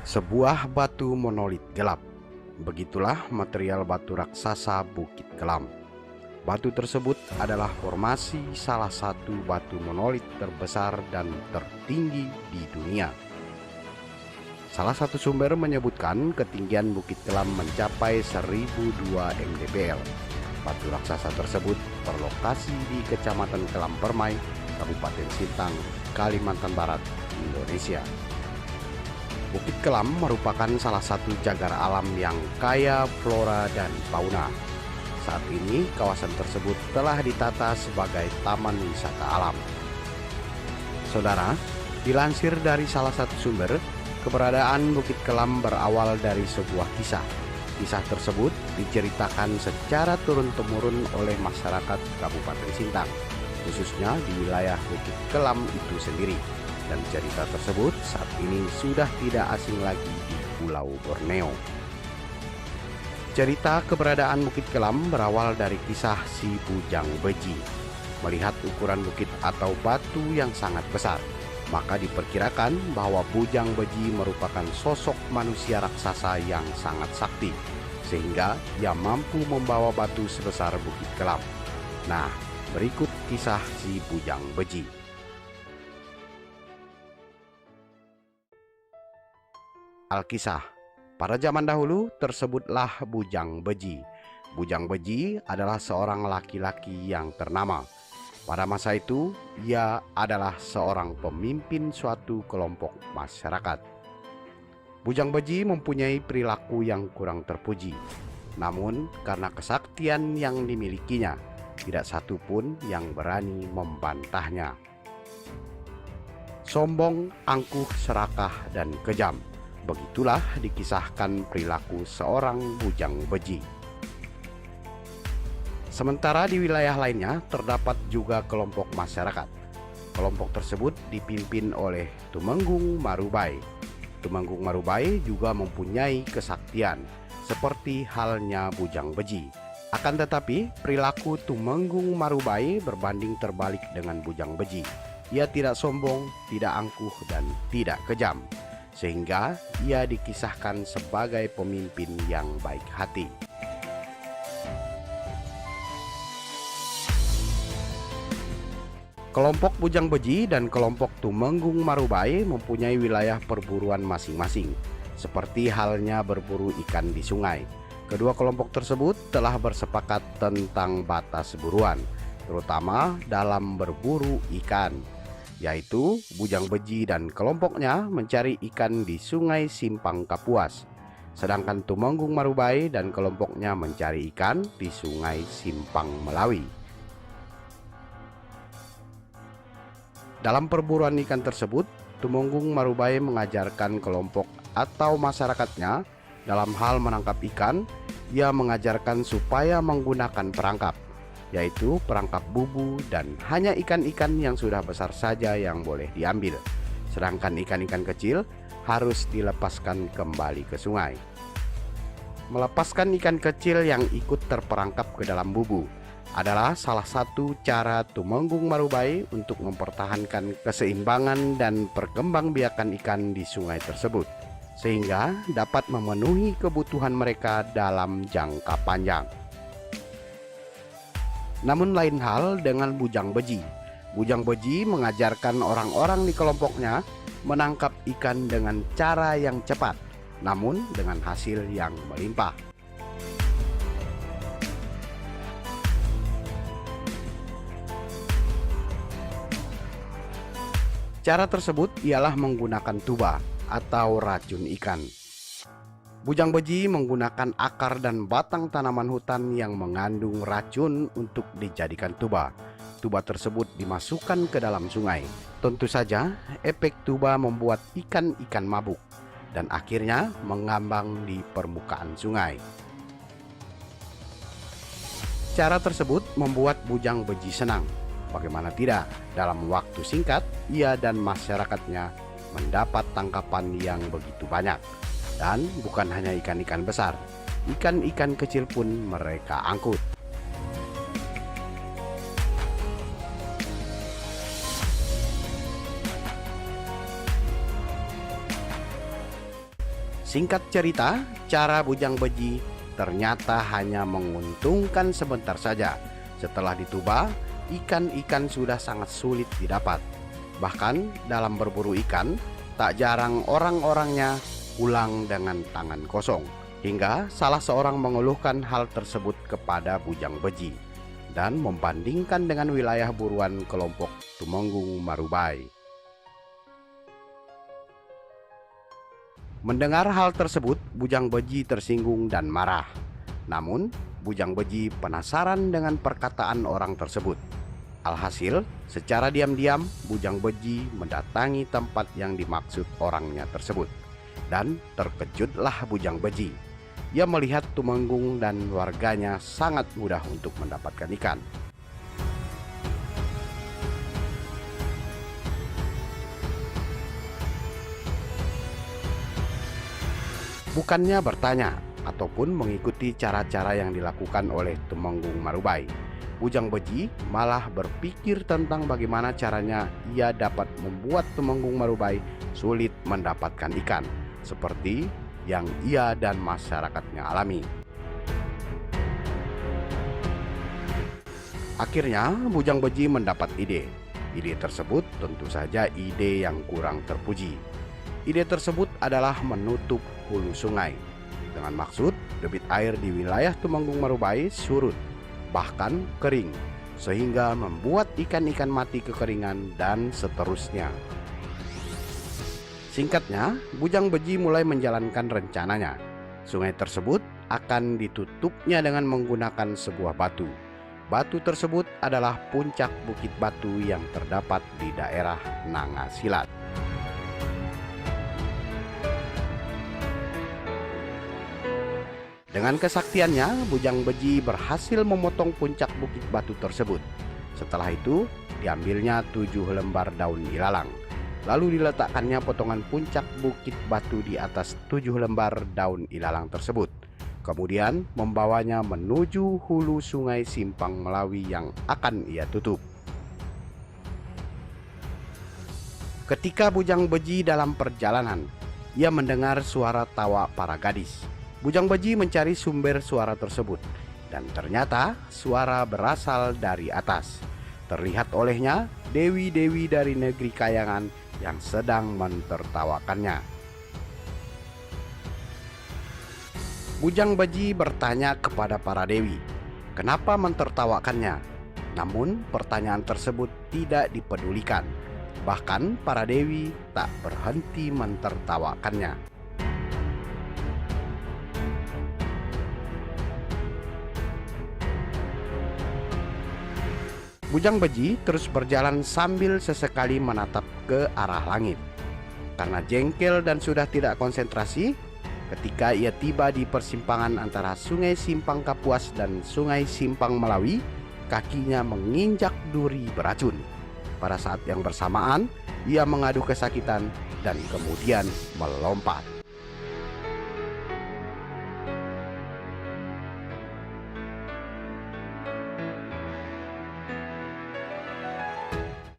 Sebuah batu monolit gelap. Begitulah material batu raksasa Bukit Kelam. Batu tersebut adalah formasi salah satu batu monolit terbesar dan tertinggi di dunia. Salah satu sumber menyebutkan ketinggian Bukit Kelam mencapai 1002 mdpl. Batu raksasa tersebut berlokasi di Kecamatan Kelam Permai, Kabupaten Sintang, Kalimantan Barat, Indonesia. Bukit Kelam merupakan salah satu cagar alam yang kaya flora dan fauna. Saat ini kawasan tersebut telah ditata sebagai taman wisata alam. Saudara, dilansir dari salah satu sumber, keberadaan Bukit Kelam berawal dari sebuah kisah. Kisah tersebut diceritakan secara turun-temurun oleh masyarakat Kabupaten Sintang, khususnya di wilayah Bukit Kelam itu sendiri. Dan cerita tersebut saat ini sudah tidak asing lagi di Pulau Borneo. Cerita keberadaan Bukit Kelam berawal dari kisah si Bujang Beji. Melihat ukuran bukit atau batu yang sangat besar, maka diperkirakan bahwa Bujang Beji merupakan sosok manusia raksasa yang sangat sakti, sehingga ia mampu membawa batu sebesar Bukit Kelam. Nah, berikut kisah si Bujang Beji. Alkisah. Pada zaman dahulu tersebutlah Bujang Beji. Bujang Beji adalah seorang laki-laki yang ternama. Pada masa itu, ia adalah seorang pemimpin suatu kelompok masyarakat. Bujang Beji mempunyai perilaku yang kurang terpuji. Namun, karena kesaktian yang dimilikinya, tidak satu pun yang berani membantahnya. Sombong, angkuh, serakah, dan kejam. Begitulah dikisahkan perilaku seorang Bujang Beji. Sementara di wilayah lainnya terdapat juga kelompok masyarakat. Kelompok tersebut dipimpin oleh Tumenggung Marubai. Tumenggung Marubai juga mempunyai kesaktian, seperti halnya Bujang Beji. Akan tetapi perilaku Tumenggung Marubai berbanding terbalik dengan Bujang Beji. Ia tidak sombong, tidak angkuh, dan tidak kejam, sehingga ia dikisahkan sebagai pemimpin yang baik hati. Kelompok Bujang Beji dan kelompok Tumenggung Marubai mempunyai wilayah perburuan masing-masing, seperti halnya berburu ikan di sungai. Kedua kelompok tersebut telah bersepakat tentang batas buruan, terutama dalam berburu ikan, yaitu Bujang Beji dan kelompoknya mencari ikan di Sungai Simpang Kapuas, sedangkan Tumenggung Marubai dan kelompoknya mencari ikan di Sungai Simpang Melawi. Dalam perburuan ikan tersebut, Tumenggung Marubai mengajarkan kelompok atau masyarakatnya dalam hal menangkap ikan. Ia mengajarkan supaya menggunakan perangkap, yaitu perangkap bubu, dan hanya ikan-ikan yang sudah besar saja yang boleh diambil, sedangkan ikan-ikan kecil harus dilepaskan kembali ke sungai. Melepaskan ikan kecil yang ikut terperangkap ke dalam bubu adalah salah satu cara Tumenggung Marubai untuk mempertahankan keseimbangan dan perkembangbiakan ikan di sungai tersebut, sehingga dapat memenuhi kebutuhan mereka dalam jangka panjang. Namun lain hal dengan Bujang Beji. Bujang Beji mengajarkan orang-orang di kelompoknya menangkap ikan dengan cara yang cepat, namun dengan hasil yang melimpah. Cara tersebut ialah menggunakan tuba atau racun ikan. Bujang Beji menggunakan akar dan batang tanaman hutan yang mengandung racun untuk dijadikan tuba. Tuba tersebut dimasukkan ke dalam sungai. Tentu saja efek tuba membuat ikan-ikan mabuk dan akhirnya mengambang di permukaan sungai. Cara tersebut membuat Bujang Beji senang. Bagaimana tidak, dalam waktu singkat ia dan masyarakatnya mendapat tangkapan yang begitu banyak. Dan bukan hanya ikan-ikan besar, ikan-ikan kecil pun mereka angkut. Singkat cerita, cara Bujang Beji ternyata hanya menguntungkan sebentar saja. Setelah dituba, ikan-ikan sudah sangat sulit didapat. Bahkan dalam berburu ikan, tak jarang orang-orangnya pulang dengan tangan kosong. Hingga salah seorang mengeluhkan hal tersebut kepada Bujang Beji dan membandingkan dengan wilayah buruan kelompok Tumenggung Marubai. Mendengar hal tersebut, Bujang Beji tersinggung dan marah. Namun, Bujang Beji penasaran dengan perkataan orang tersebut. Alhasil, secara diam-diam, Bujang Beji mendatangi tempat yang dimaksud orangnya tersebut. Dan terkejutlah Bujang Beji. Ia melihat Tumenggung dan warganya sangat mudah untuk mendapatkan ikan. Bukannya bertanya ataupun mengikuti cara-cara yang dilakukan oleh Tumenggung Marubai, Bujang Beji malah berpikir tentang bagaimana caranya ia dapat membuat Tumenggung Marubai sulit mendapatkan ikan, seperti yang ia dan masyarakatnya alami. Akhirnya Bujang Beji mendapat ide. Ide tersebut tentu saja ide yang kurang terpuji. Ide tersebut adalah menutup hulu sungai, dengan maksud debit air di wilayah Tumenggung Marubai surut, bahkan kering, sehingga membuat ikan-ikan mati kekeringan dan seterusnya. Singkatnya, Bujang Beji mulai menjalankan rencananya. Sungai tersebut akan ditutupnya dengan menggunakan sebuah batu. Batu tersebut adalah puncak Bukit Batu yang terdapat di daerah Nangasilat. Dengan kesaktiannya, Bujang Beji berhasil memotong puncak Bukit Batu tersebut. Setelah itu, diambilnya 7 lembar daun ilalang. Lalu diletakkannya potongan puncak Bukit Batu di atas 7 lembar daun ilalang tersebut. Kemudian membawanya menuju hulu sungai Simpang Melawi yang akan ia tutup. Ketika Bujang Beji dalam perjalanan, ia mendengar suara tawa para gadis. Bujang Beji mencari sumber suara tersebut, dan ternyata suara berasal dari atas. Terlihat olehnya dewi-dewi dari negeri kayangan yang sedang mentertawakannya. Bujang Beji bertanya kepada para dewi, kenapa mentertawakannya? Namun pertanyaan tersebut tidak dipedulikan. Bahkan para dewi tak berhenti mentertawakannya. Bujang Beji terus berjalan sambil sesekali menatap ke arah langit. Karena jengkel dan sudah tidak konsentrasi, ketika ia tiba di persimpangan antara Sungai Simpang Kapuas dan Sungai Simpang Melawi, kakinya menginjak duri beracun. Pada saat yang bersamaan, ia mengadu kesakitan dan kemudian melompat.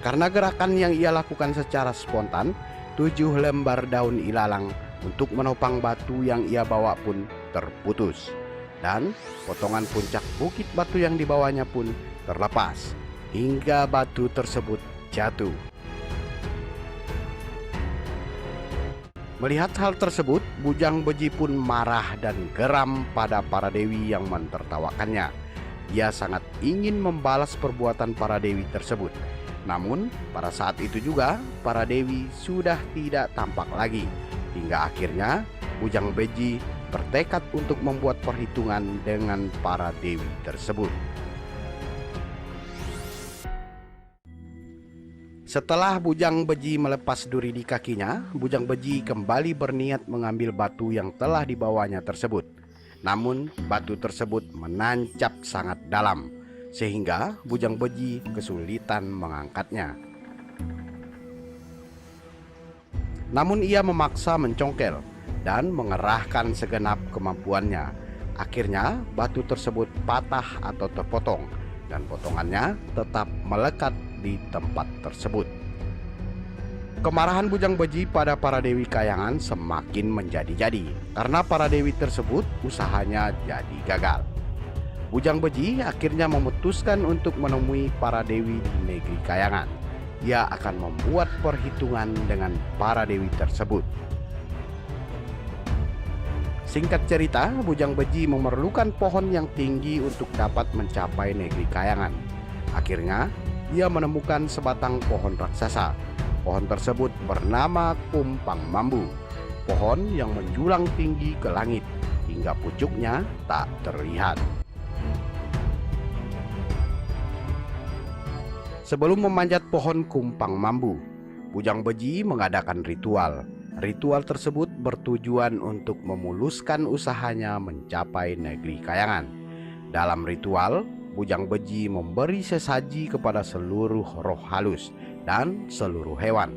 Karena gerakan yang ia lakukan secara spontan, 7 lembar daun ilalang untuk menopang batu yang ia bawa pun terputus. Dan potongan puncak Bukit Batu yang dibawanya pun terlepas, hingga batu tersebut jatuh. Melihat hal tersebut, Bujang Beji pun marah dan geram pada para dewi yang mentertawakannya. Ia sangat ingin membalas perbuatan para dewi tersebut. Namun pada saat itu juga para dewi sudah tidak tampak lagi. Hingga akhirnya Bujang Beji bertekad untuk membuat perhitungan dengan para dewi tersebut. Setelah Bujang Beji melepas duri di kakinya, Bujang Beji kembali berniat mengambil batu yang telah dibawanya tersebut. Namun batu tersebut menancap sangat dalam, sehingga Bujang Beji kesulitan mengangkatnya. Namun ia memaksa mencongkel dan mengerahkan segenap kemampuannya. Akhirnya batu tersebut patah atau terpotong, dan potongannya tetap melekat di tempat tersebut. Kemarahan Bujang Beji pada para dewi kayangan semakin menjadi-jadi karena para dewi tersebut usahanya jadi gagal. Bujang Beji akhirnya memutuskan untuk menemui para dewi di negeri kayangan. Ia akan membuat perhitungan dengan para dewi tersebut. Singkat cerita, Bujang Beji memerlukan pohon yang tinggi untuk dapat mencapai negeri kayangan. Akhirnya, ia menemukan sebatang pohon raksasa. Pohon tersebut bernama Kumpang Mambu, pohon yang menjulang tinggi ke langit hingga pucuknya tak terlihat. Sebelum memanjat pohon Kumpang Mambu, Bujang Beji mengadakan ritual. Ritual tersebut bertujuan untuk memuluskan usahanya mencapai negeri kayangan. Dalam ritual, Bujang Beji memberi sesaji kepada seluruh roh halus dan seluruh hewan.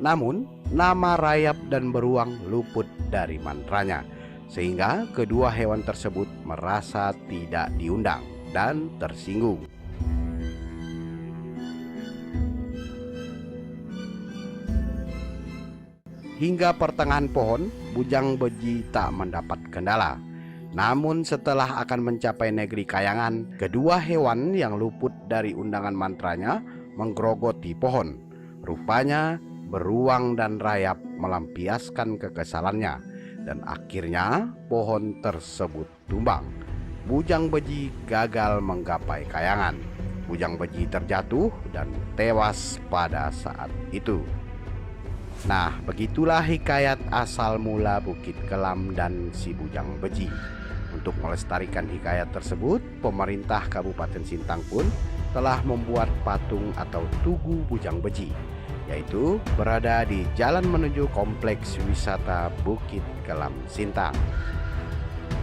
Namun, nama rayap dan beruang luput dari mantranya, sehingga kedua hewan tersebut merasa tidak diundang dan tersinggung. Hingga pertengahan pohon, Bujang Beji tak mendapat kendala. Namun setelah akan mencapai negeri kayangan, kedua hewan yang luput dari undangan mantranya menggerogoti pohon. Rupanya beruang dan rayap melampiaskan kekesalannya, dan akhirnya pohon tersebut tumbang. Bujang Beji gagal menggapai kayangan. Bujang Beji terjatuh dan tewas pada saat itu. Nah, begitulah hikayat asal mula Bukit Kelam dan si Bujang Beji. Untuk melestarikan hikayat tersebut, pemerintah Kabupaten Sintang pun telah membuat patung atau tugu Bujang Beji, yaitu berada di jalan menuju Kompleks Wisata Bukit Kelam Sintang.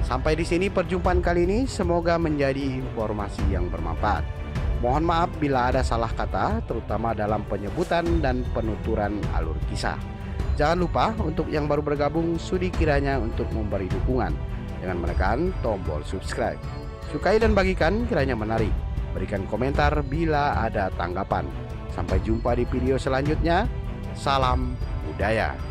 Sampai di sini perjumpaan kali ini, semoga menjadi informasi yang bermanfaat. Mohon maaf bila ada salah kata, terutama dalam penyebutan dan penuturan alur kisah. Jangan lupa untuk yang baru bergabung, sudi kiranya untuk memberi dukungan dengan menekan tombol subscribe. Sukai dan bagikan kiranya menarik. Berikan komentar bila ada tanggapan. Sampai jumpa di video selanjutnya. Salam budaya.